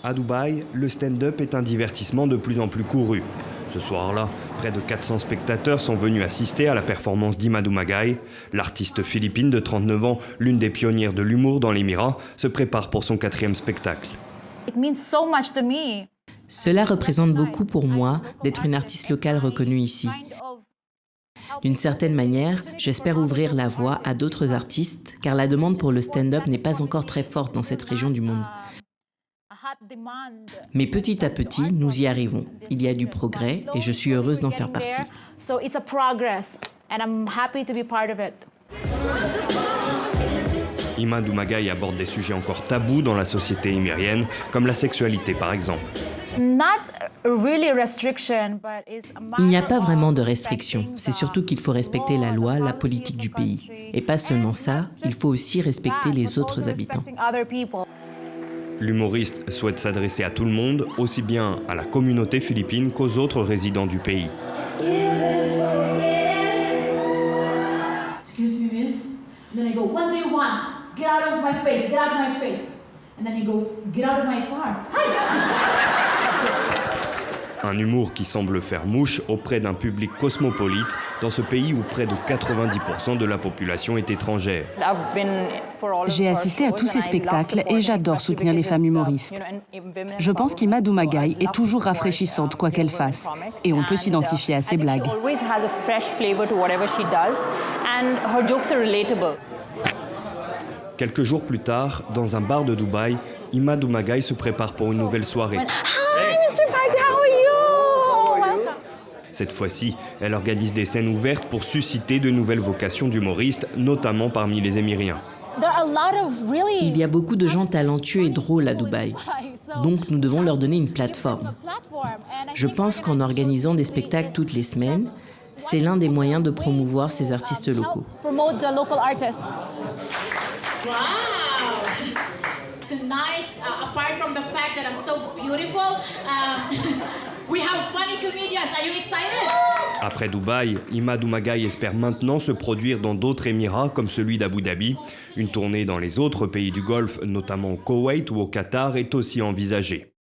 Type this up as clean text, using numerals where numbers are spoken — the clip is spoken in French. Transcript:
À Dubaï, le stand-up est un divertissement de plus en plus couru. Ce soir-là, près de 400 spectateurs sont venus assister à la performance d'Ima Dumagaay. L'artiste philippine de 39 ans, l'une des pionnières de l'humour dans l'Émirat, se prépare pour son 4e spectacle. Cela représente beaucoup pour moi d'être une artiste locale reconnue ici. D'une certaine manière, j'espère ouvrir la voie à d'autres artistes, car la demande pour le stand-up n'est pas encore très forte dans cette région du monde. Mais petit à petit, nous y arrivons. Il y a du progrès et je suis heureuse d'en faire partie. Ima Dumagaay aborde des sujets encore tabous dans la société émirienne, comme la sexualité par exemple. Il n'y a pas vraiment de restrictions. C'est surtout qu'il faut respecter la loi, la politique du pays. Et pas seulement ça, il faut aussi respecter les autres habitants. L'humoriste souhaite s'adresser à tout le monde, aussi bien à la communauté philippine qu'aux autres résidents du pays. Excuse me, miss. And then I go, what do you want? Get out of my face, get out of my face. And then he goes, get out of my car. Hi! Un humour qui semble faire mouche auprès d'un public cosmopolite dans ce pays où près de 90% de la population est étrangère. J'ai assisté à tous ces spectacles et j'adore soutenir les femmes humoristes. Je pense qu'Ima Dumagaay est toujours rafraîchissante quoi qu'elle fasse et on peut s'identifier à ses blagues. Quelques jours plus tard, dans un bar de Dubaï, Ima Dumagaay se prépare pour une nouvelle soirée. Cette fois-ci, elle organise des scènes ouvertes pour susciter de nouvelles vocations d'humoristes, notamment parmi les Émiriens. Il y a beaucoup de gens talentueux et drôles à Dubaï, donc nous devons leur donner une plateforme. Je pense qu'en organisant des spectacles toutes les semaines, c'est l'un des moyens de promouvoir ces artistes locaux. Tonight, apart from the fact that I'm so beautiful, we have funny comedians. Are you excited? Après Dubaï, Ima Dumagaay espère maintenant se produire dans d'autres Émirats comme celui d'Abu Dhabi. Une tournée dans les autres pays du Golfe, notamment au Koweït ou au Qatar, est aussi envisagée.